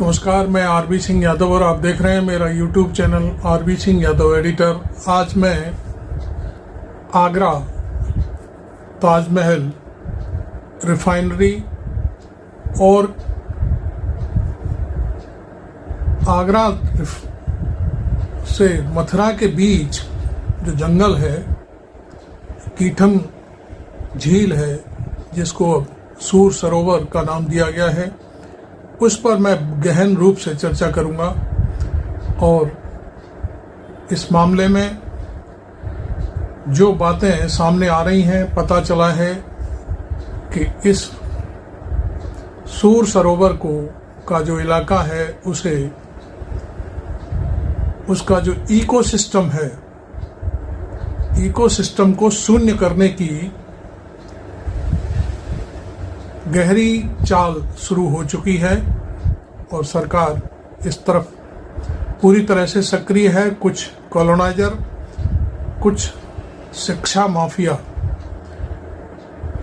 नमस्कार, मैं आरबी सिंह यादव और आप देख रहे हैं मेरा YouTube channel RB Singh Yadav editor. आज मैं आगरा ताजमहल रिफाइनरी और आगरा से मथुरा के बीच जो जंगल है, कीठम झील है, जिसको अब सूर सरोवर का नाम दिया गया है, उस पर मैं गहन रूप से चर्चा करूंगा। और इस मामले में जो बातें सामने आ रही हैं, पता चला है कि इस सूर सरोवर का जो इलाका है, उसका जो इकोसिस्टम है, इकोसिस्टम को शून्य करने की गहरी चाल शुरू हो चुकी है और सरकार इस तरफ पूरी तरह से सक्रिय है। कुछ कॉलोनाइजर, कुछ शिक्षा माफिया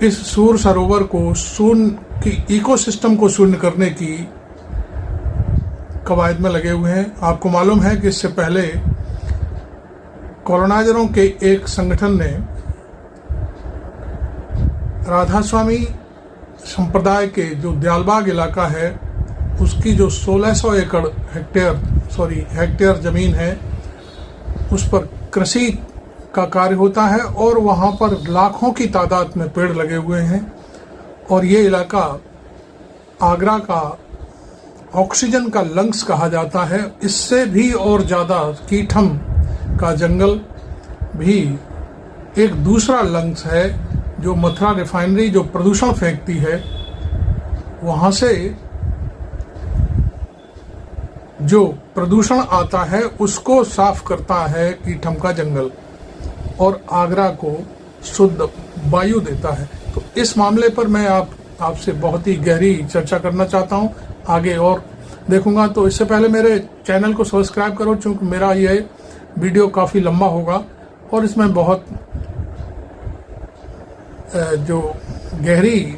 इस सूर सरोवर को इकोसिस्टम को शून्य करने की कवायद में लगे हुए हैं। आपको मालूम है कि इससे पहले कॉलोनाइजरों के एक संगठन ने राधा स्वामी संप्रदाय के जो दयालबाग इलाका है, उसकी जो 1600 हेक्टेयर जमीन है, उस पर कृषि का कार्य होता है और वहाँ पर लाखों की तादाद में पेड़ लगे हुए हैं। और ये इलाका आगरा का ऑक्सीजन का लंग्स कहा जाता है। इससे भी और ज़्यादा कीठम का जंगल भी एक दूसरा लंग्स है, जो मथुरा रिफाइनरी जो प्रदूषण फेंकती है, वहाँ से जो प्रदूषण आता है उसको साफ करता है कीठम का जंगल और आगरा को शुद्ध वायु देता है। तो इस मामले पर मैं आपसे बहुत ही गहरी चर्चा करना चाहता हूँ, आगे और देखूंगा। तो इससे पहले मेरे चैनल को सब्सक्राइब करो, चूँकि मेरा ये वीडियो काफ़ी लंबा होगा और इसमें बहुत जो गहरी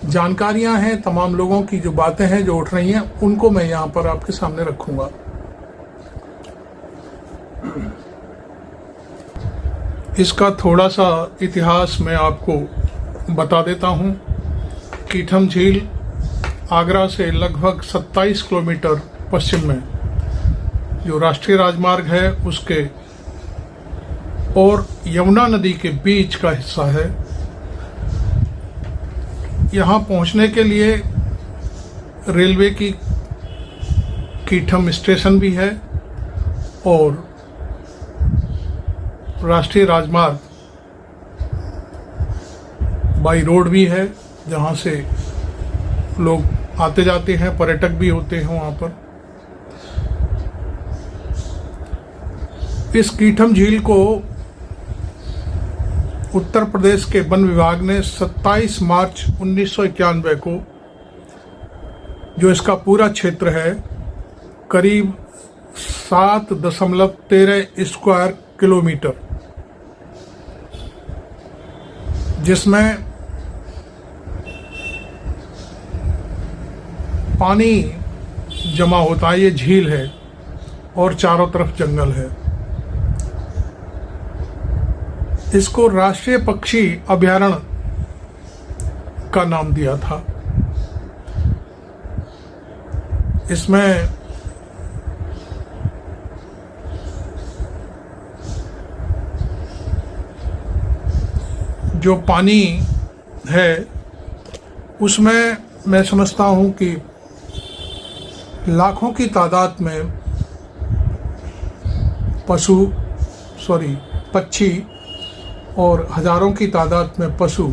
जानकारियां हैं, तमाम लोगों की जो बातें हैं जो उठ रही हैं, उनको मैं यहाँ पर आपके सामने रखूंगा। इसका थोड़ा सा इतिहास मैं आपको बता देता हूँ। कीठम झील आगरा से लगभग 27 किलोमीटर पश्चिम में जो राष्ट्रीय राजमार्ग है उसके और यमुना नदी के बीच का हिस्सा है। यहाँ पहुँचने के लिए रेलवे की कीठम स्टेशन भी है और राष्ट्रीय राजमार्ग बाई रोड भी है, जहाँ से लोग आते जाते हैं, पर्यटक भी होते हैं वहाँ पर। इस कीठम झील को उत्तर प्रदेश के वन विभाग ने 27 मार्च 1991 को, जो इसका पूरा क्षेत्र है करीब 7.13 स्क्वायर किलोमीटर, जिसमें पानी जमा होता है, ये झील है और चारों तरफ जंगल है। इसको राष्ट्रीय पक्षी अभयारण्य का नाम दिया था। इसमें जो पानी है उसमें मैं समझता हूं कि लाखों की तादाद में पक्षी और हजारों की तादाद में पशु,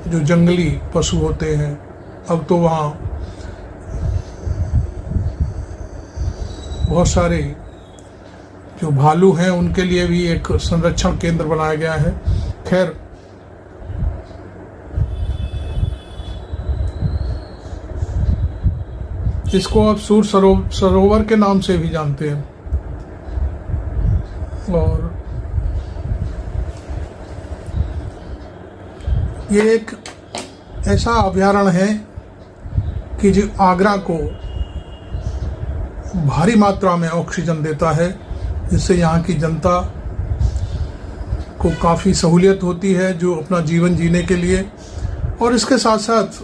जो जंगली पशु होते हैं, अब तो वहाँ बहुत सारे जो भालू हैं उनके लिए भी एक संरक्षण केंद्र बनाया गया है। खैर, इसको आप सूर सरोवर के नाम से भी जानते हैं। और ये एक ऐसा अभयारण्य है कि जो आगरा को भारी मात्रा में ऑक्सीजन देता है, जिससे यहाँ की जनता को काफ़ी सहूलियत होती है जो अपना जीवन जीने के लिए। और इसके साथ साथ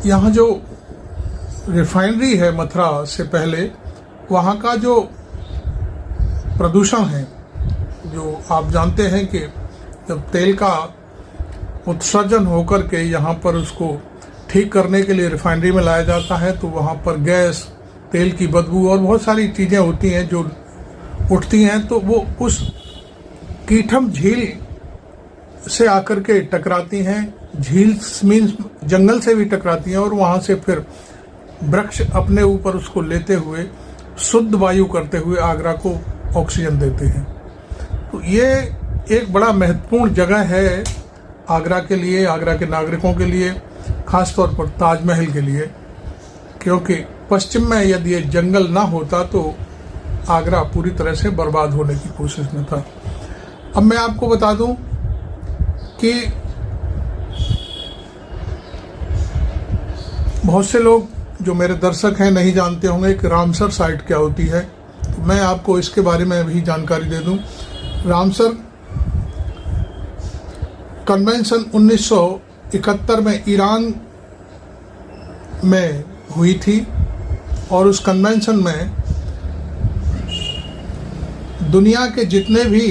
यहाँ जो रिफाइनरी है मथुरा से पहले, वहाँ का जो प्रदूषण है, जो आप जानते हैं कि जब तेल का उत्सर्जन होकर के यहाँ पर उसको ठीक करने के लिए रिफाइनरी में लाया जाता है, तो वहाँ पर गैस, तेल की बदबू और बहुत सारी चीज़ें होती हैं जो उठती हैं, तो वो उस कीठम झील से आकर के टकराती हैं। झील मीन्स जंगल से भी टकराती हैं और वहाँ से फिर वृक्ष अपने ऊपर उसको लेते हुए शुद्ध वायु करते हुए आगरा को ऑक्सीजन देते हैं। तो ये एक बड़ा महत्वपूर्ण जगह है आगरा के लिए, आगरा के नागरिकों के लिए, खासतौर पर ताजमहल के लिए, क्योंकि पश्चिम में यदि ये जंगल ना होता तो आगरा पूरी तरह से बर्बाद होने की कोशिश में था। अब मैं आपको बता दूं कि बहुत से लोग जो मेरे दर्शक हैं नहीं जानते होंगे कि रामसर साइट क्या होती है, तो मैं आपको इसके बारे में भी जानकारी दे दूं। रामसर कन्वेंशन 1971 में ईरान में हुई थी और उस कन्वेंशन में दुनिया के जितने भी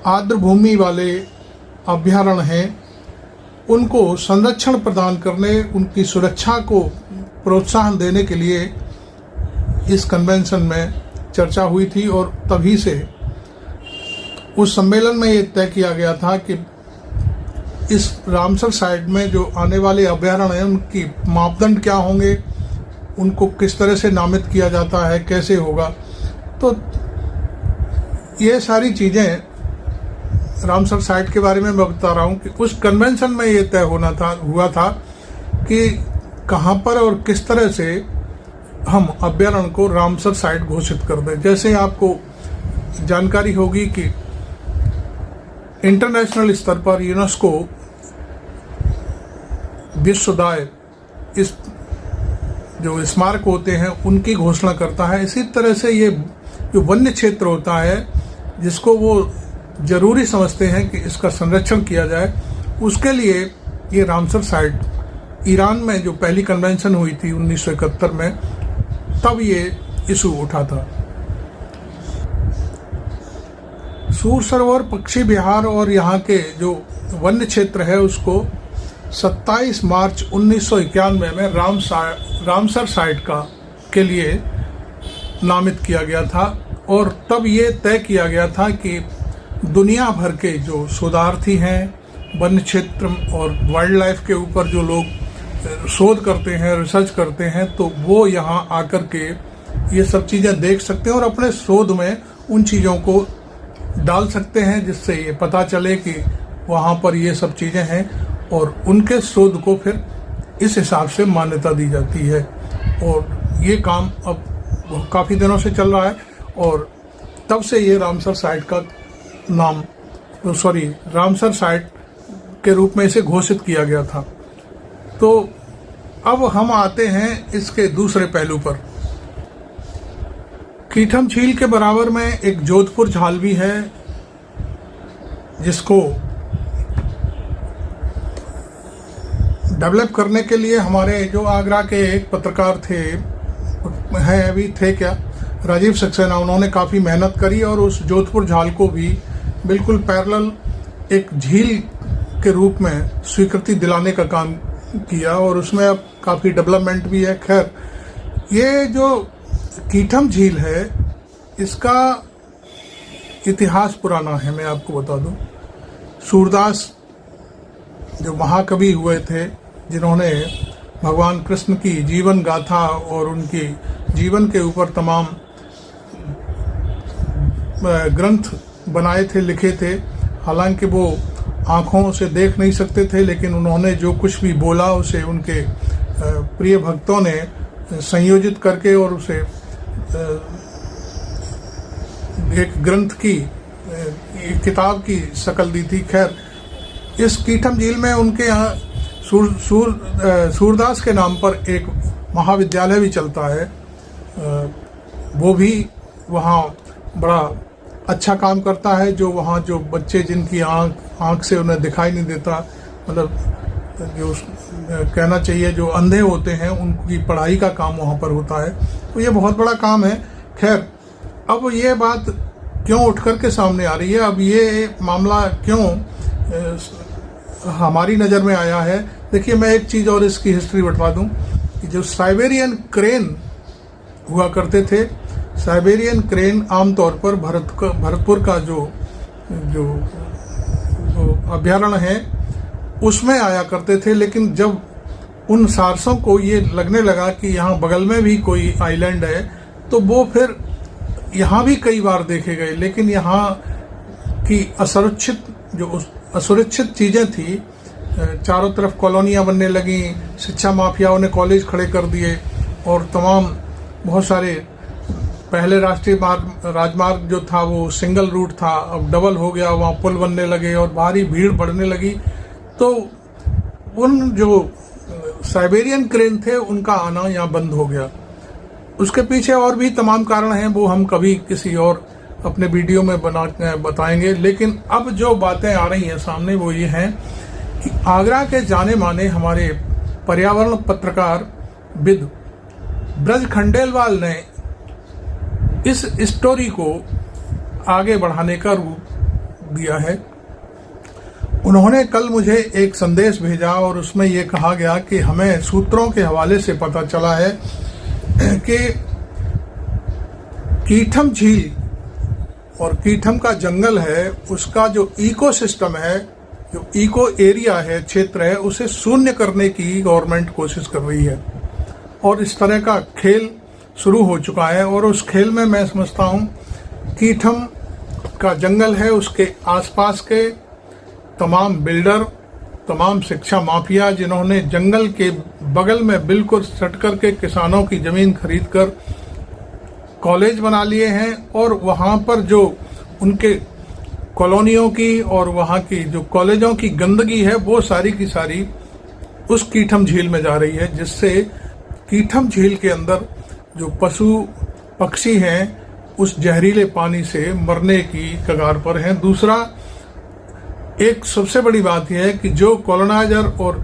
आर्द्र भूमि वाले अभयारण्य हैं उनको संरक्षण प्रदान करने, उनकी सुरक्षा को प्रोत्साहन देने के लिए इस कन्वेंशन में चर्चा हुई थी। और तभी से उस सम्मेलन में ये तय किया गया था कि इस रामसर साइट में जो आने वाले अभयारण्य हैं उनकी मापदंड क्या होंगे, उनको किस तरह से नामित किया जाता है, कैसे होगा। तो ये सारी चीज़ें रामसर साइट के बारे में मैं बता रहा हूँ कि उस कन्वेंशन में ये तय हुआ था कि कहाँ पर और किस तरह से हम अभयारण्य को रामसर साइट घोषित कर दें। जैसे आपको जानकारी होगी कि इंटरनेशनल स्तर पर यूनेस्को विश्वदाय इस जो स्मारक होते हैं उनकी घोषणा करता है। इसी तरह से ये जो वन्य क्षेत्र होता है जिसको वो जरूरी समझते हैं कि इसका संरक्षण किया जाए, उसके लिए ये रामसर साइट ईरान में जो पहली कन्वेंशन हुई थी 1971 में, तब ये इशू उठा था। सूर सरोवर पक्षी विहार और यहाँ के जो वन्य क्षेत्र है उसको 27 मार्च 1991 में रामसर साइट के लिए नामित किया गया था। और तब ये तय किया गया था कि दुनिया भर के जो शोधार्थी हैं वन्य क्षेत्र और वाइल्ड लाइफ के ऊपर जो लोग शोध करते हैं, रिसर्च करते हैं, तो वो यहाँ आकर के ये सब चीज़ें देख सकते हैं और अपने शोध में उन चीज़ों को डाल सकते हैं, जिससे ये पता चले कि वहाँ पर ये सब चीज़ें हैं और उनके शोध को फिर इस हिसाब से मान्यता दी जाती है। और ये काम अब काफ़ी दिनों से चल रहा है और तब से ये रामसर साइट का नाम रामसर साइट के रूप में इसे घोषित किया गया था। तो अब हम आते हैं इसके दूसरे पहलू पर। कीठम झील के बराबर में एक जोधपुर झाल भी है, जिसको डेवलप करने के लिए हमारे जो आगरा के एक पत्रकार थे, हैं अभी थे क्या, राजीव सक्सेना, उन्होंने काफ़ी मेहनत करी और उस जोधपुर झाल को भी बिल्कुल पैरेलल एक झील के रूप में स्वीकृति दिलाने का काम किया और उसमें अब काफ़ी डेवलपमेंट भी है। खैर, ये जो कीठम झील है इसका इतिहास पुराना है, मैं आपको बता दूं। सूरदास जो महाकवि हुए थे, जिन्होंने भगवान कृष्ण की जीवन गाथा और उनकी जीवन के ऊपर तमाम ग्रंथ बनाए थे, लिखे थे। हालांकि वो आँखों से देख नहीं सकते थे, लेकिन उन्होंने जो कुछ भी बोला उसे उनके प्रिय भक्तों ने संयोजित करके और उसे एक ग्रंथ की, एक किताब की शक्ल दी थी। खैर, इस कीठम झील में उनके यहाँ सूरदास के नाम पर एक महाविद्यालय भी चलता है, वो भी वहाँ बड़ा अच्छा काम करता है। जो वहाँ जो बच्चे जिनकी आँख से उन्हें दिखाई नहीं देता, मतलब जो कहना चाहिए जो अंधे होते हैं, उनकी पढ़ाई का काम वहाँ पर होता है। तो ये बहुत बड़ा काम है। खैर, अब ये बात क्यों उठ कर के सामने आ रही है, अब ये मामला क्यों हमारी नज़र में आया है? देखिए, मैं एक चीज़ और इसकी हिस्ट्री बतला दूं कि जो साइबेरियन क्रेन हुआ करते थे, साइबेरियन क्रेन आमतौर पर भरतपुर का जो अभयारण्य है उसमें आया करते थे। लेकिन जब उन सारसों को ये लगने लगा कि यहाँ बगल में भी कोई आइलैंड है, तो वो फिर यहाँ भी कई बार देखे गए। लेकिन यहाँ की असुरक्षित चीज़ें थी, चारों तरफ कॉलोनियाँ बनने लगी, शिक्षा माफियाओं ने कॉलेज खड़े कर दिए, और तमाम बहुत सारे, पहले राष्ट्रीय राजमार्ग जो था वो सिंगल रूट था, अब डबल हो गया, वहाँ पुल बनने लगे और भारी भीड़ बढ़ने लगी। तो उन जो साइबेरियन क्रेन थे उनका आना यहाँ बंद हो गया। उसके पीछे और भी तमाम कारण हैं, वो हम कभी किसी और अपने वीडियो में बताएंगे। लेकिन अब जो बातें आ रही हैं सामने वो ये हैं कि आगरा के जाने माने हमारे पर्यावरण पत्रकार विद ब्रज खंडेलवाल ने इस स्टोरी को आगे बढ़ाने का रूप दिया है। उन्होंने कल मुझे एक संदेश भेजा और उसमें यह कहा गया कि हमें सूत्रों के हवाले से पता चला है कि कीठम झील और कीठम का जंगल है, उसका जो इकोसिस्टम है, जो इको एरिया है, क्षेत्र है, उसे शून्य करने की गवर्नमेंट कोशिश कर रही है। और इस तरह का खेल शुरू हो चुका है। और उस खेल में मैं समझता हूँ कीठम का जंगल है, उसके आसपास के तमाम बिल्डर, तमाम शिक्षा माफिया, जिन्होंने जंगल के बगल में बिल्कुल सट कर के किसानों की जमीन खरीद कर कॉलेज बना लिए हैं, और वहाँ पर जो उनके कॉलोनियों की और वहाँ की जो कॉलेजों की गंदगी है वो सारी की सारी उस कीठम झील में जा रही है, जिससे कीठम झील के अंदर जो पशु पक्षी हैं उस जहरीले पानी से मरने की कगार पर हैं। दूसरा, एक सबसे बड़ी बात यह है कि जो कॉलोनाइजर और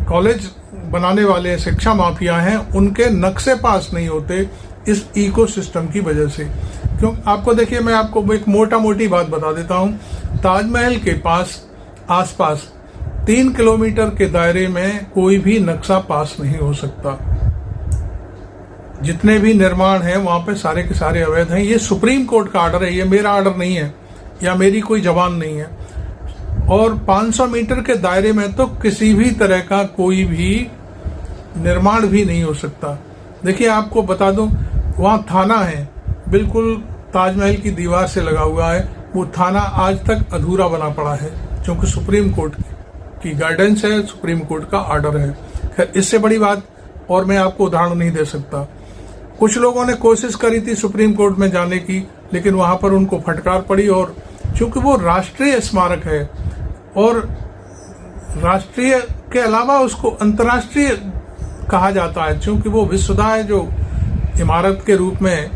कॉलेज बनाने वाले शिक्षा माफिया हैं, उनके नक्शे पास नहीं होते इस इकोसिस्टम की वजह से। क्यों? आपको देखिए, मैं आपको एक मोटी बात बता देता हूं। ताजमहल के पास आसपास 3 किलोमीटर के दायरे में कोई भी नक्शा पास नहीं हो सकता। जितने भी निर्माण हैं वहां पे सारे के सारे अवैध हैं। ये सुप्रीम कोर्ट का आर्डर है, ये मेरा आर्डर नहीं है या मेरी कोई जबान नहीं है। और 500 मीटर के दायरे में तो किसी भी तरह का कोई भी निर्माण भी नहीं हो सकता। देखिए, आपको बता दूं, वहाँ थाना है, बिल्कुल ताजमहल की दीवार से लगा हुआ है। वो थाना आज तक अधूरा बना पड़ा है, क्योंकि सुप्रीम कोर्ट की गाइडेंस है, सुप्रीम कोर्ट का आर्डर है। खैर, इससे बड़ी बात और मैं आपको उदाहरण नहीं दे सकता। कुछ लोगों ने कोशिश करी थी सुप्रीम कोर्ट में जाने की, लेकिन वहां पर उनको फटकार पड़ी। और चूंकि वो राष्ट्रीय स्मारक है और राष्ट्रीय के अलावा उसको अंतर्राष्ट्रीय कहा जाता है, क्योंकि वो विश्वदाय जो इमारत के रूप में,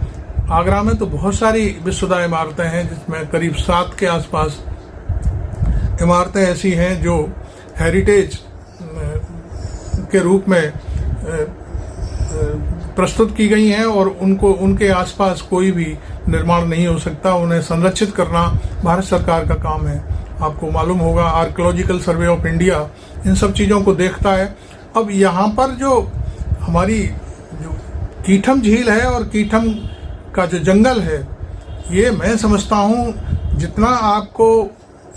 आगरा में तो बहुत सारी विश्वदाय इमारतें हैं, जिसमें करीब 7 के आसपास इमारतें ऐसी हैं जो हेरिटेज के रूप में प्रस्तुत की गई हैं, और उनके आसपास कोई भी निर्माण नहीं हो सकता। उन्हें संरक्षित करना भारत सरकार का काम है। आपको मालूम होगा, archaeological survey of India in सब चीज़ों को देखता है। अब यहाँ पर जो हमारी जो कीठम झील है और कीठम का जो जंगल है, ये मैं समझता हूँ जितना आपको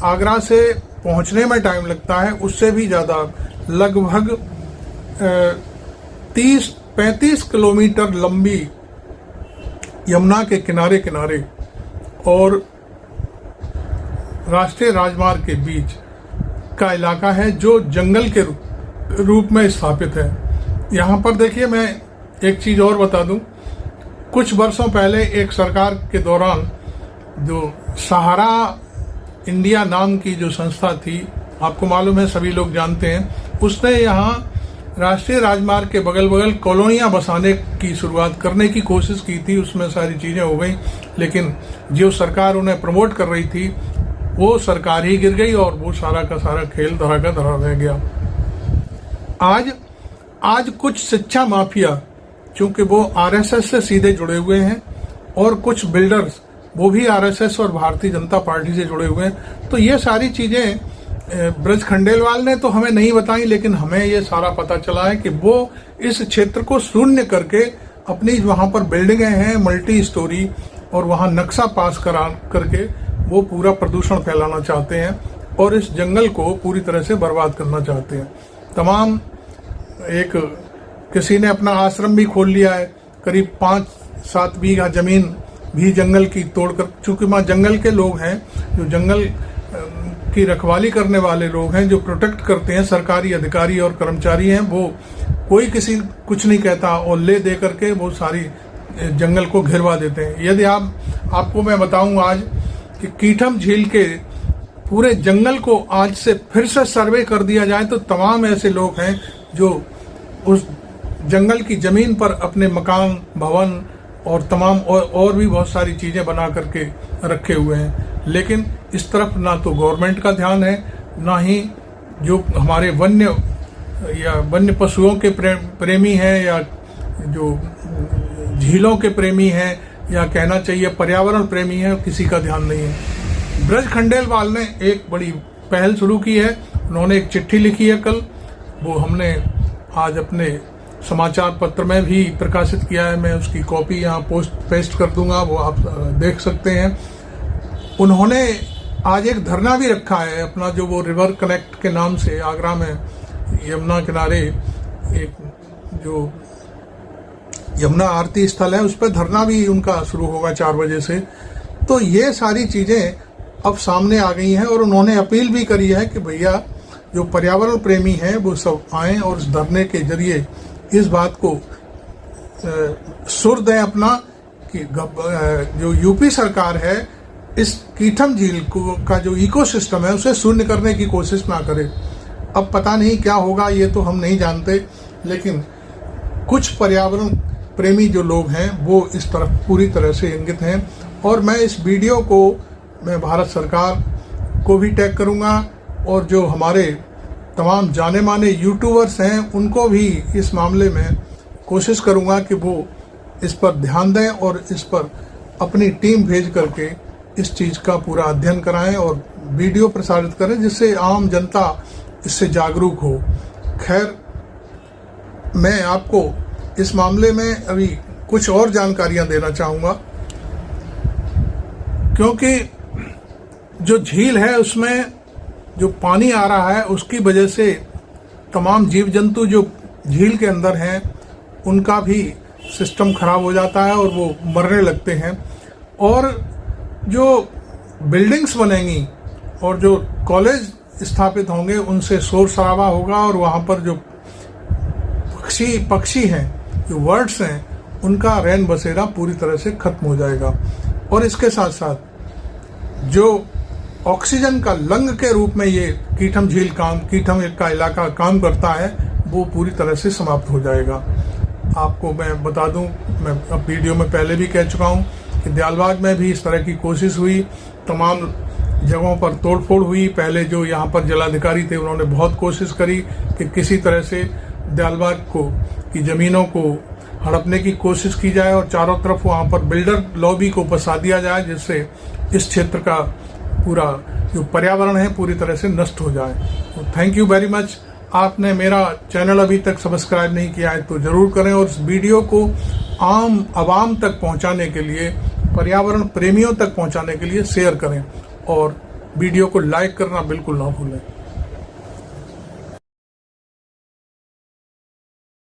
आगरा से पहुँचने में टाइम लगता है, उससे भी ज़्यादा, लगभग 30-35 किलोमीटर लंबी यमुना के किनारे किनारे और राष्ट्रीय राजमार्ग के बीच का इलाका है, जो जंगल के रूप में स्थापित है। यहाँ पर देखिए, मैं एक चीज़ और बता दूं, कुछ वर्षों पहले एक सरकार के दौरान जो सहारा इंडिया नाम की जो संस्था थी, आपको मालूम है, सभी लोग जानते हैं, उसने यहाँ राष्ट्रीय राजमार्ग के बगल बगल कॉलोनियां बसाने की शुरुआत करने की कोशिश की थी। उसमें सारी चीजें हो गई, लेकिन जो सरकार उन्हें प्रमोट कर रही थी वो सरकार ही गिर गई और वो सारा का सारा खेल धरा का धरा रह गया। आज कुछ शिक्षा माफिया, चूंकि वो आरएसएस से सीधे जुड़े हुए हैं, और कुछ बिल्डर्स वो भी आरएसएस और भारतीय जनता पार्टी से जुड़े हुए हैं। तो ये सारी चीजें ब्रज खंडेलवाल ने तो हमें नहीं बताई, लेकिन हमें ये सारा पता चला है कि वो इस क्षेत्र को शून्य करके अपनी वहां पर बिल्डिंगें हैं मल्टी स्टोरी, और वहां नक्शा पास करके वो पूरा प्रदूषण फैलाना चाहते हैं और इस जंगल को पूरी तरह से बर्बाद करना चाहते हैं। तमाम किसी ने अपना आश्रम भी खोल लिया है, करीब 5-7 बीघा जमीन भी जंगल की तोड़कर, चूंकि वहाँ जंगल के लोग हैं, जो जंगल की रखवाली करने वाले लोग हैं, जो प्रोटेक्ट करते हैं, सरकारी अधिकारी और कर्मचारी हैं, वो कोई किसी कुछ नहीं कहता और ले दे करके वो सारी जंगल को घिरवा देते हैं। यदि आपको मैं बताऊं आज कि कीठम झील के पूरे जंगल को आज से फिर से सर्वे कर दिया जाए तो तमाम ऐसे लोग हैं जो उस जंगल की जमीन पर अपने मकान, भवन और तमाम और भी बहुत सारी चीजें बना करके रखे हुए हैं। लेकिन इस तरफ ना तो गवर्नमेंट का ध्यान है, ना ही जो हमारे वन्य पशुओं के प्रेमी हैं, या जो झीलों के प्रेमी हैं, या कहना चाहिए पर्यावरण प्रेमी हैं, किसी का ध्यान नहीं है। ब्रज खंडेलवाल ने एक बड़ी पहल शुरू की है। उन्होंने एक चिट्ठी लिखी है कल, वो हमने आज अपने समाचार पत्र में भी प्रकाशित किया है। मैं उसकी कॉपी यहाँ पेस्ट कर दूंगा, वो आप देख सकते हैं। उन्होंने आज एक धरना भी रखा है अपना, जो वो रिवर कनेक्ट के नाम से आगरा में यमुना किनारे एक जो यमुना आरती स्थल है, उस पर धरना भी उनका शुरू होगा 4 बजे से। तो ये सारी चीजें अब सामने आ गई हैं और उन्होंने अपील भी करी है कि भैया जो पर्यावरण प्रेमी हैं वो सब आएं और इस धरने के जरिए इस बात को सुर दें अपना कि जो यूपी सरकार है इस कीठम झील का जो इकोसिस्टम है उसे शून्य करने की कोशिश ना करे। अब पता नहीं क्या होगा, ये तो हम नहीं जानते, लेकिन कुछ पर्यावरण प्रेमी जो लोग हैं वो इस तरफ पूरी तरह से इंगित हैं। और मैं इस वीडियो को मैं भारत सरकार को भी टैग करूंगा, और जो हमारे तमाम जाने माने यूट्यूबर्स हैं उनको भी इस मामले में कोशिश करूंगा कि वो इस पर ध्यान दें और इस पर अपनी टीम भेज करके इस चीज का पूरा अध्ययन कराएं और वीडियो प्रसारित करें, जिससे आम जनता इससे जागरूक हो। खैर, मैं आपको इस मामले में अभी कुछ और जानकारियां देना चाहूंगा, क्योंकि जो झील है उसमें जो पानी आ रहा है उसकी वजह से तमाम जीव जंतु जो झील के अंदर हैं उनका भी सिस्टम खराब हो जाता है और वो मरने लगते हैं। और जो बिल्डिंग्स बनेंगी और जो कॉलेज स्थापित होंगे उनसे शोर शराबा होगा, और वहाँ पर जो पक्षी हैं, जो बर्ड्स हैं, उनका रैन बसेरा पूरी तरह से खत्म हो जाएगा। और इसके साथ साथ जो ऑक्सीजन का लंग के रूप में ये कीठम झील कीठम का इलाका काम करता है वो पूरी तरह से समाप्त हो जाएगा। आपको मैं बता दूं, मैं अब वीडियो में पहले भी कह चुका हूं कि दयालबाग में भी इस तरह की कोशिश हुई, तमाम जगहों पर तोड़फोड़ हुई। पहले जो यहाँ पर जिलाधिकारी थे उन्होंने बहुत कोशिश करी कि किसी तरह से दयालबाग की जमीनों को हड़पने की कोशिश की जाए और चारों तरफ वहाँ पर बिल्डर लॉबी को बसा दिया जाए, जिससे इस क्षेत्र का पूरा जो पर्यावरण है पूरी तरह से नष्ट हो जाए। तो थैंक यू वेरी मच। आपने मेरा चैनल अभी तक सब्सक्राइब नहीं किया है तो जरूर करें, और इस वीडियो को आम आवाम तक पहुंचाने के लिए, पर्यावरण प्रेमियों तक पहुंचाने के लिए शेयर करें, और वीडियो को लाइक करना बिल्कुल ना भूलें।